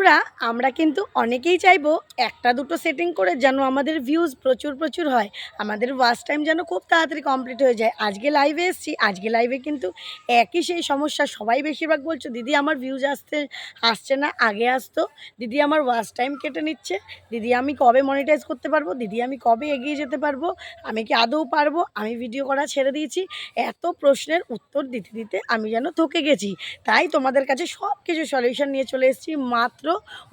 বন্ধুরা আমরা কিন্তু অনেকেই চাইবো একটা দুটো সেটিং করে যেন আমাদের ভিউজ প্রচুর হয়, আমাদের ওয়াচ টাইম যেন খুব তাড়াতাড়ি কমপ্লিট হয়ে যায়। আজকে লাইভে এসেছি, আজকে লাইভে কিন্তু একই সেই সমস্যা। সবাই বেশিরভাগ বলছো দিদি আমার ভিউজ আসছে না, আগে আসতো, দিদি আমার ওয়াচ টাইম কেটে নিচ্ছে, দিদি আমি কবে মনিটাইজ করতে পারবো, দিদি আমি কবে এগিয়ে যেতে পারবো, আমি কি আদৌ পারবো, আমি ভিডিও করা ছেড়ে দিয়েছি। এত প্রশ্নের উত্তর দিতে দিতে আমি যেন থকে গেছি। তাই তোমাদের কাছে সব কিছু সলিউশন নিয়ে চলে এসেছি। মাত্র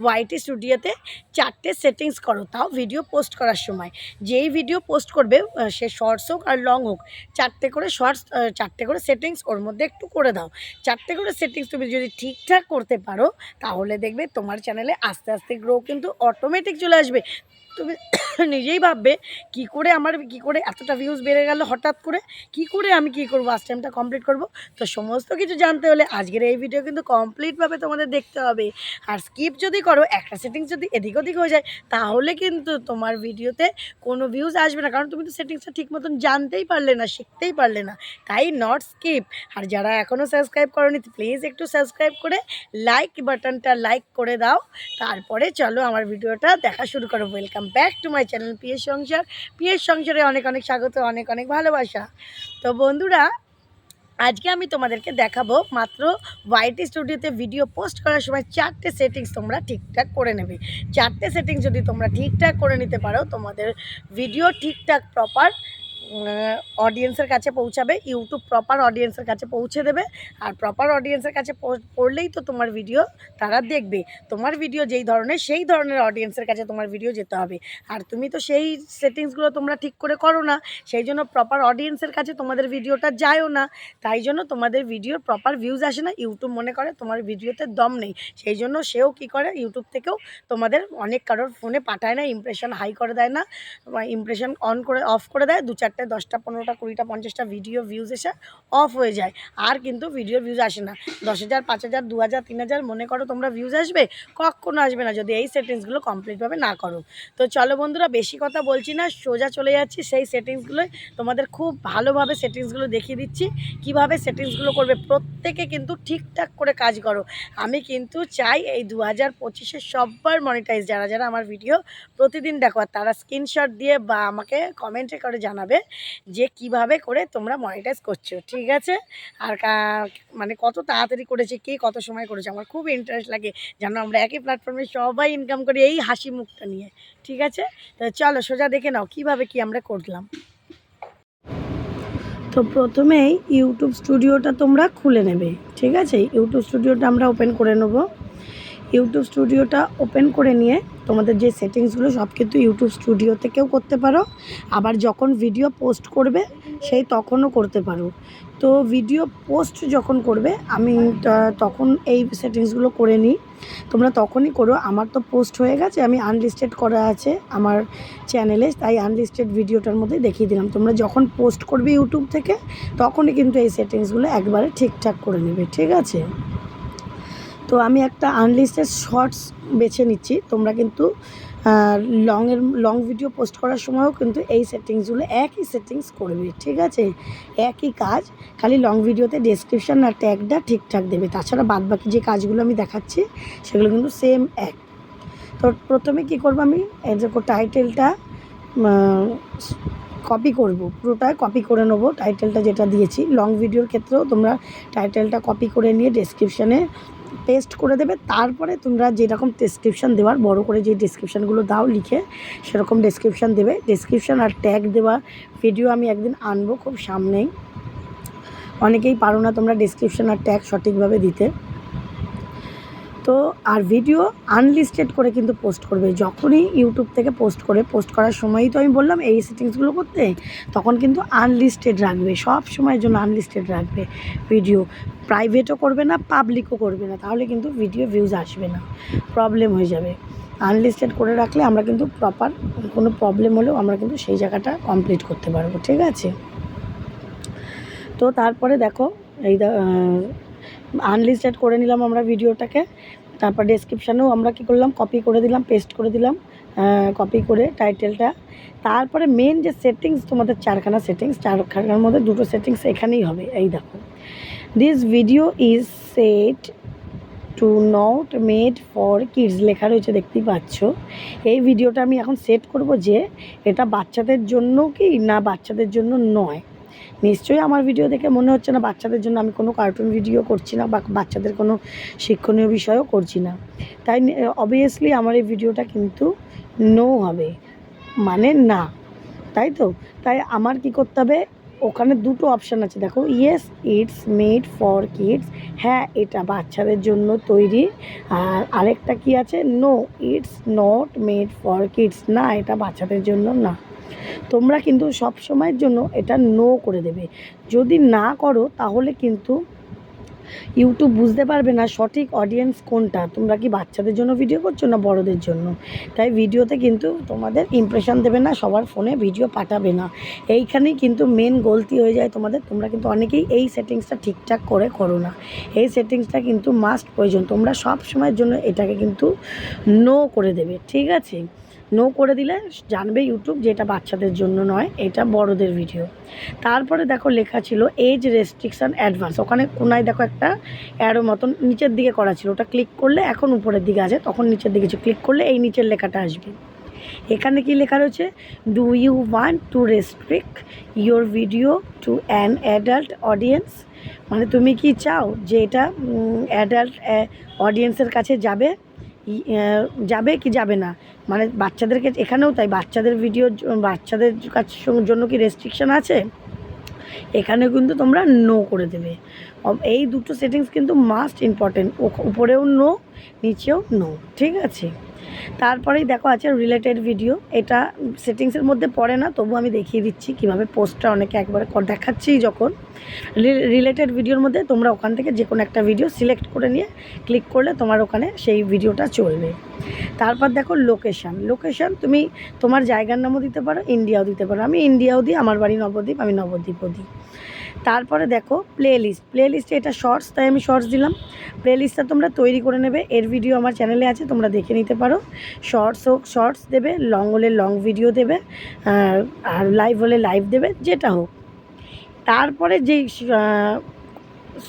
ওয়াইটি স্টুডিওতে 4টে সেটিংস করো, তাও ভিডিও পোস্ট করার সময়। যেই ভিডিও পোস্ট করবে সে শর্টস হোক আর লং হোক, 4টে করে শর্টস, 4টে করে সেটিংস ওর মধ্যে একটু করে দাও। 4টে করে সেটিংস তুমি যদি ঠিকঠাক করতে পারো তাহলে দেখবে তোমার চ্যানেলে আস্তে আস্তে গ্রো কিন্তু অটোমেটিক চলে আসবে। তুমি নিজেই ভাববে কি করে এতটা ভিউজ বেড়ে গেল হঠাৎ করে, কি করে আমি কি করবো, ওয়াচ টাইমটা কমপ্লিট করব। তো সমস্ত কিছু জানতে হলে আজকের এই ভিডিও কিন্তু কমপ্লিটভাবে তোমাদের দেখতে হবে। আর স্কিপ যদি করো, একটা সেটিংস যদি এদিক ওদিক হয়ে যায়, তাহলে কিন্তু তোমার ভিডিওতে কোনো ভিউজ আসবে না, কারণ তুমি তো সেটিংসটা ঠিক মতন জানতেই পারলে না, শিখতেই পারলে না। তাই নট স্কিপ। আর যারা এখনও সাবস্ক্রাইব করোনি প্লিজ একটু সাবস্ক্রাইব করে লাইক বাটনটা লাইক করে দাও। তারপরে চলো আমার ভিডিওটা দেখা শুরু করো। Welcome back to my channel PS সংসার। পিএস সংসারে অনেক অনেক স্বাগত, অনেক অনেক ভালোবাসা। তো বন্ধুরা, আজকে আমি তোমাদেরকে দেখাবো মাত্র ওয়াইটি স্টুডিওতে ভিডিও পোস্ট করার সময় 4টে সেটিংস তোমরা ঠিকঠাক করে নেবে। 4টে সেটিংস যদি তোমরা ঠিকঠাক করে নিতে পারো, তোমাদের ভিডিও ঠিকঠাক প্রপার অডিয়েন্সের কাছে পৌঁছাবে। ইউটিউব প্রপার অডিয়েন্সের কাছে পৌঁছে দেবে। আর প্রপার অডিয়েন্সের কাছে পড়লেই তো তোমার ভিডিও তারা দেখবে। তোমার ভিডিও যেই ধরনের, সেই ধরনের অডিয়েন্সের কাছে তোমার ভিডিও যেতে হবে। আর তুমি তো সেই সেটিংসগুলো তোমরা ঠিক করে করো না, সেই জন্য প্রপার অডিয়েন্সের কাছে তোমাদের ভিডিওটা যায়ও না। তাই জন্য তোমাদের ভিডিওর প্রপার ভিউজ আসে না। ইউটিউব মনে করে তোমার ভিডিওতে দম নেই, সেই জন্য সেও কী করে, ইউটিউব থেকেও তোমাদের অনেক কারোর ফোনে পাঠায় না, ইমপ্রেশন হাই করে দেয় না, ইমপ্রেশন অফ করে দেয়। 2-4টে 10টা 15টা 20টা 50টা ভিডিও ভিউজ এসে অফ হয়ে যায়। আর কিন্তু ভিডিওর ভিউজ আসে না। 10,000 5,000 2,000 3,000 মনে করো তোমরা ভিউজ আসবে, কখনো আসবে না যদি এই সেটিংসগুলো কমপ্লিটভাবে না করো। তো চলো বন্ধুরা, বেশি কথা বলছি না, সোজা চলে যাচ্ছি সেই সেটিংসগুলোই। তোমাদের খুব ভালোভাবে সেটিংসগুলো দেখিয়ে দিচ্ছি কিভাবে সেটিংসগুলো করবে। প্রত্যেকে কিন্তু ঠিকঠাক করে কাজ করো। আমি কিন্তু চাই এই 2025-এ সবার মনিটাইজ, যারা যারা আমার ভিডিও প্রতিদিন দেখো, আর তারা স্ক্রিনশট দিয়ে বা আমাকে কমেন্টে করে জানাবে যে কিভাবে করে তোমরা মনিটাইজ করছো, ঠিক আছে। আর মানে কত তাড়াতাড়ি করেছে, কে কত সময় করেছে, আমার খুব ইন্টারেস্ট লাগে যেন আমরা একই প্ল্যাটফর্মে সবাই ইনকাম করি এই হাসি মুখটা নিয়ে, ঠিক আছে। তো চলো সোজা দেখে নাও কিভাবে কি আমরা করলাম। তো প্রথমেই ইউটিউব স্টুডিওটা তোমরা খুলে নেবে, ঠিক আছে। ইউটিউব স্টুডিওটা আমরা ওপেন করে নেব। ইউটিউব স্টুডিওটা ওপেন করে নিয়ে তোমাদের যে সেটিংসগুলো সব কিন্তু ইউটিউব স্টুডিও থেকেও করতে পারো, আবার যখন ভিডিও পোস্ট করবে সেই তখনও করতে পারো। তো ভিডিও পোস্ট যখন করবে আমি তখন এই সেটিংসগুলো করে নিই, তোমরা তখনই করো। আমার তো পোস্ট হয়ে গেছে, আমি আনলিস্টেড করা আছে আমার চ্যানেলে, তাই আনলিস্টেড ভিডিওটার মধ্যে দেখিয়ে দিলাম। তোমরা যখন পোস্ট করবে ইউটিউব থেকে তখনই কিন্তু এই সেটিংসগুলো একবারে ঠিকঠাক করে নেবে, ঠিক আছে। তো আমি একটা আনলিস্টেড শর্টস বেছে নিচ্ছি। তোমরা কিন্তু লং ভিডিও পোস্ট করার সময়ও কিন্তু এই সেটিংসগুলো একই সেটিংস করবে, ঠিক আছে। একই কাজ, খালি লং ভিডিওতে ডেসক্রিপশান আর ট্যাগটা ঠিকঠাক দেবে। তাছাড়া বাদবাকি যে কাজগুলো আমি দেখাচ্ছি সেগুলো কিন্তু সেম এক। তো প্রথমে কি করব, আমি এই যে টাইটেলটা কপি করব, পুরোটা কপি করে নেবো। টাইটেলটা যেটা দিয়েছি লং ভিডিওর ক্ষেত্রেও তোমরা টাইটেলটা কপি করে নিয়ে ডেসক্রিপশানে পেস্ট করে দেবে। তারপরে তোমরা যেরকম ডেসক্রিপশান দেওয়ার, বড় করে যে ডেসক্রিপশানগুলো দাও লিখে, সেরকম ডেসক্রিপশান দেবে। ডেসক্রিপশান আর ট্যাগ দেওয়া ভিডিও আমি একদিন আনবো খুব সামনেই। অনেকেই পারো না তোমরা ডেসক্রিপশান আর ট্যাগ সঠিকভাবে দিতে। তো আর ভিডিও আনলিস্টেড করে কিন্তু পোস্ট করবে। যখনই ইউটিউব থেকে পোস্ট করার সময়ই তো আমি বললাম এই সেটিংসগুলো করতে, তখন কিন্তু আনলিস্টেড রাখবে, সব সময়ের জন্য আনলিস্টেড রাখবে। ভিডিও প্রাইভেটও করবে না, পাবলিকও করবে না, তাহলে কিন্তু ভিডিও ভিউজ আসবে না, প্রবলেম হয়ে যাবে। আনলিস্টেড করে রাখলে আমরা কিন্তু প্রপার কোনো প্রবলেম হলেও আমরা কিন্তু সেই জায়গাটা কমপ্লিট করতে পারবো, ঠিক আছে। তো তারপরে দেখো এই আনলিস্টেড করে নিলাম আমরা ভিডিওটাকে। তারপর ডেসক্রিপশানেও আমরা কী করলাম, কপি করে দিলাম, পেস্ট করে দিলাম, কপি করে টাইটেলটা। তারপরে মেন যে সেটিংস, তোমাদের 4খানা সেটিংস, 4খানার মধ্যে 2টো সেটিংস এখানেই হবে। এই দেখো, this video is set to not made for kids লেখা রয়েছে, দেখতেই পাচ্ছ। এই ভিডিওটা আমি এখন সেট করব যে এটা বাচ্চাদের জন্য কি না বাচ্চাদের জন্য নয়। নিশ্চয়ই আমার ভিডিও দেখে মনে হচ্ছে না বাচ্চাদের জন্য আমি কোনো কার্টুন ভিডিও করছি না বা বাচ্চাদের কোনো শিক্ষণীয় বিষয়ও করছি না। তাই অবভিয়াসলি আমার এই ভিডিওটা কিন্তু নো হবে, মানে না, তাই তো। তাই আমার কি করতে হবে, ওখানে দুটো অপশান আছে দেখো, yes it's made for kids, হ্যাঁ এটা বাচ্চাদের জন্য তৈরি। আর আরেকটা কি আছে, no it's not made for kids, না এটা বাচ্চাদের জন্য না। তোমরা কিন্তু সব সময়ের জন্য এটা নো করে দেবে। যদি না করো তাহলে কিন্তু ইউটিউব বুঝতে পারবে না সঠিক অডিয়েন্স কোনটা, তোমরা কি বাচ্চাদের জন্য ভিডিও করছো না বড়দের জন্য। তাই ভিডিওতে কিন্তু তোমাদের ইমপ্রেশন দেবে না, সবার ফোনে ভিডিও পাঠাবে না। এইখানেই কিন্তু মেন গলতি হয়ে যায় তোমাদের। তোমরা কিন্তু অনেকেই এই সেটিংসটা ঠিকঠাক করে করো না। এই সেটিংসটা কিন্তু মাস্ট প্রয়োজন, তোমরা সব সময়ের জন্য এটাকে কিন্তু নো করে দেবে, ঠিক আছে। নো করে দিলে জানবে ইউটিউব যে এটা বাচ্চাদের জন্য নয়, এটা বড়দের ভিডিও। তারপরে দেখো লেখা ছিল এজ রেস্ট্রিকশান অ্যাডভান্স, ওখানে কোনায় দেখো একটা অ্যারো মতন নিচের দিকে করা ছিল, ওটা ক্লিক করলে এখন উপরের দিকে আছে, তখন নিচের দিকে ক্লিক করলে এই নিচের লেখাটা আসবে। এখানে কি লেখা রয়েছে, do you want to restrict your video to an adult audience, মানে তুমি কি চাও যে এটা অ্যাডাল্ট অডিয়েন্সের কাছে যাবে, যাবে কি যাবে না, মানে বাচ্চাদেরকে এখানেও তাই, বাচ্চাদের ভিডিও বাচ্চাদের কাছে জন্য কি রেস্ট্রিকশান আছে, এখানে কিন্তু তোমরা নো করে দেবে। এই দুটো সেটিংস কিন্তু মাস্ট ইম্পর্টেন্ট, উপরেও নো নিচেও নো, ঠিক আছে। তারপরেই দেখো আছে রিলেটেড ভিডিও, এটা সেটিংসের মধ্যে পড়ে না, তবু আমি দেখিয়ে দিচ্ছি কীভাবে পোস্টটা অনেকে একবারে দেখাচ্ছি। যখন রিলেটেড ভিডিওর মধ্যে তোমরা ওখান থেকে যে কোনো একটা ভিডিও সিলেক্ট করে নিয়ে ক্লিক করলে তোমার ওখানে সেই ভিডিওটা চলবে। তারপর দেখো লোকেশান তুমি তোমার জায়গার নামও দিতে পারো, ইন্ডিয়াও দিতে পারো। আমি ইন্ডিয়াও দিই, আমার বাড়ি নবদ্বীপ, আমি নবদ্বীপও দিই। তারপরে দেখো প্লেলিস্টে এটা শর্টস, তাই আমি শর্টস দিলাম। প্লেলিস্টটা তোমরা তৈরি করে নেবে, এর ভিডিও আমার চ্যানেলে আছে, তোমরা দেখে নিতে পারো। শর্টস হোক শর্টস দেবে, লং হলে লং ভিডিও দেবে, আর লাইভ হলে লাইভ দেবে, যেটা হোক। তারপরে যেই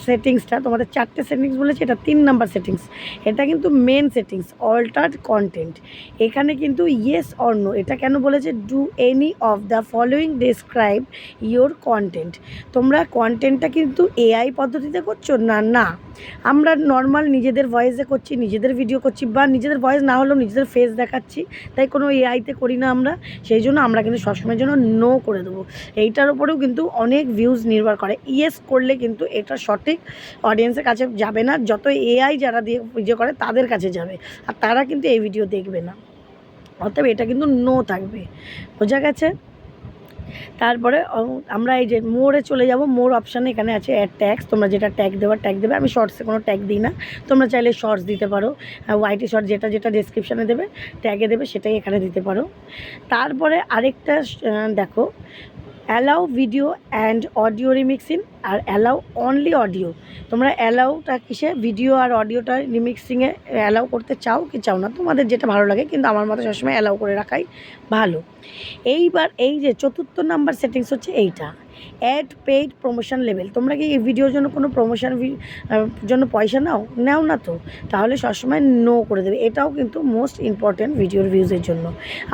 সেটিংসটা তোমাদের 4টে সেটিংস বলেছে, এটা 3 নাম্বার সেটিংস, এটা কিন্তু মেন সেটিংস, অল্টার্ড কন্টেন্ট। এখানে কিন্তু ইয়েস অর নো, এটা কেন বলেছে, do any of the following describe your content. তোমরা কন্টেন্টটা কিন্তু এআই পদ্ধতিতে করছো না, না আমরা নর্মাল নিজেদের ভয়েসে করছি, নিজেদের ভিডিও করছি, বা নিজেদের ভয়েস না হলেও নিজেদের ফেস দেখাচ্ছি, তাই কোনো এআইতে করি না আমরা। সেই জন্য আমরা কিন্তু সবসময়ের জন্য নো করে দেবো। এইটার উপরেও কিন্তু অনেক ভিউজ নির্ভর করে, ইয়েস করলে কিন্তু এটা সঠিক অডিয়েন্সের কাছে যাবে না, যত এআই যারা দিয়ে ভিডিও করে তাদের কাছে যাবে, আর তারা কিন্তু এই ভিডিও দেখবে না। অতএব এটা কিন্তু নো থাকবে, বোঝা গেছে। তারপরে আমরা এই যে মোড়ে চলে যাব, মোর অপশানে এখানে আছে অ্যাড ট্যাগস, তোমরা যেটা ট্যাগ দেওয়ার ট্যাগ দেবে। আমি শর্টসে কোনো ট্যাগ দিই না, তোমরা চাইলে শর্টস দিতে পারো, ওয়াইটি শর্ট যেটা যেটা ডেসক্রিপশানে দেবে ট্যাগে দেবে সেটাই এখানে দিতে পারো। তারপরে আরেকটা দেখো, allow video and audio remixing আর অ্যালাউ অনলি অডিও। তোমরা অ্যালাউটা কিসে, ভিডিও আর অডিওটা রিমিক্সিংয়ে অ্যালাউ করতে চাও কি চাও না, তোমাদের যেটা ভালো লাগে, কিন্তু আমার মতে সবসময় অ্যালাউ করে রাখাই ভালো। এইবার এই যে 4th নাম্বার সেটিংস হচ্ছে এইটা, অ্যাড পেইড প্রমোশন লেভেল। তোমরা কি এই ভিডিওর জন্য কোনো প্রমোশন জন্য পয়সা নাও না, তো তাহলে সবসময় নো করে দেবে। এটাও কিন্তু মোস্ট ইম্পর্ট্যান্ট ভিডিওর ভিউজের জন্য।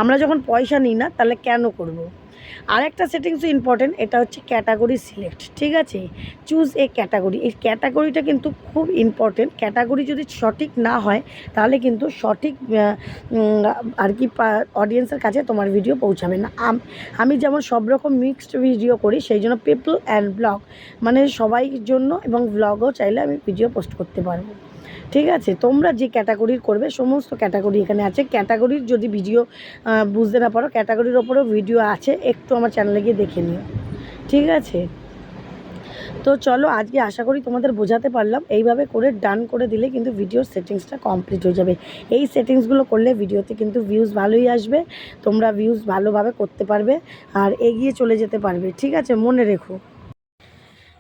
আমরা যখন পয়সা নিই না তাহলে কেন করব। আরেকটা সেটিংসও ইম্পর্টেন্ট, এটা হচ্ছে ক্যাটাগরি সিলেক্ট, ঠিক আছে। চুজ এ ক্যাটাগরি, এই ক্যাটাগরিটা কিন্তু খুব ইম্পর্টেন্ট। ক্যাটাগরি যদি সঠিক না হয় তাহলে কিন্তু সঠিক আর কি অডিয়েন্সের কাছে তোমার ভিডিও পৌঁছাবে না। আমি যেমন সব রকম মিক্সড ভিডিও করি, সেই জন্য পিপল অ্যান্ড ব্লগ, মানে সবাই জন্য, এবং ব্লগও চাইলে আমি ভিডিও পোস্ট করতে পারবো, ঠিক আছে। তোমরা যে ক্যাটাগরির করবে সমস্ত ক্যাটাগরি এখানে আছে। ক্যাটাগরির যদি ভিডিও বুঝতে না পারো, ক্যাটাগরির ওপরেও ভিডিও আছে, একটু আমার চ্যানেলে গিয়ে দেখে নিও, ঠিক আছে। তো চলো আজকে আশা করি তোমাদের বোঝাতে পারলাম। এইভাবে করে ডান করে দিলে কিন্তু ভিডিওর সেটিংসটা কমপ্লিট হয়ে যাবে। এই সেটিংসগুলো করলে ভিডিওতে কিন্তু ভিউজ ভালোই আসবে, তোমরা ভিউজ ভালোভাবে করতে পারবে আর এগিয়ে চলে যেতে পারবে, ঠিক আছে, মনে রেখো।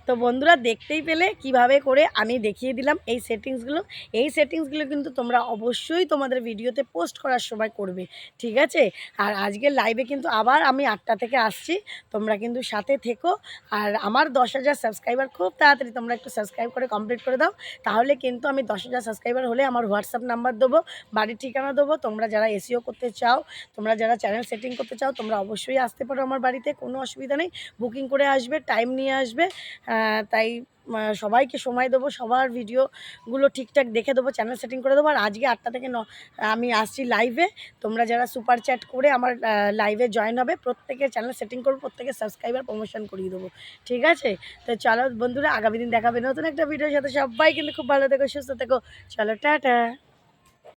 তো বন্ধুরা দেখতেই পেলে কিভাবে করে আমি দেখিয়ে দিলাম এই সেটিংসগুলো। এই সেটিংসগুলো কিন্তু তোমরা অবশ্যই তোমাদের ভিডিওতে পোস্ট করার সময় করবে, ঠিক আছে? আর আজকের লাইভে কিন্তু আবার আমি 8টা থেকে আসছি, তোমরা কিন্তু সাথে থেকো। আর আমার 10,000 সাবস্ক্রাইবার খুব তাড়াতাড়ি তোমরা একটু সাবস্ক্রাইব করে কমপ্লিট করে দাও, তাহলে কিন্তু আমি 10,000 সাবস্ক্রাইবার হলে আমার হোয়াটসঅ্যাপ নাম্বার দেবো, বাড়ির ঠিকানা দেবো। তোমরা যারা এসইও করতে চাও, তোমরা যারা চ্যানেল সেটিং করতে চাও, তোমরা অবশ্যই আসতে পারো আমার বাড়িতে, কোনো অসুবিধা নেই। বুকিং করে আসবে, টাইম নিয়ে আসবে। তাই সবাইকে সময় দেবো, সবার ভিডিওগুলো ঠিকঠাক দেখে দেবো, চ্যানেল সেটিং করে দেবো। আর আজকে 8টা থেকে আমি আসছি লাইভে। তোমরা যারা সুপার চ্যাট করে আমার লাইভে জয়েন হবে, প্রত্যেকের চ্যানেল সেটিং করবো, প্রত্যেকের সাবস্ক্রাইবার প্রমোশন করিয়ে দেবো, ঠিক আছে? তো চলো বন্ধুরা, আগামী দিন দেখাবে নতুন একটা ভিডিওর সাথে। সবাই কিন্তু খুব ভালো থেকো, সুস্থ থেকো। চলো টাটা।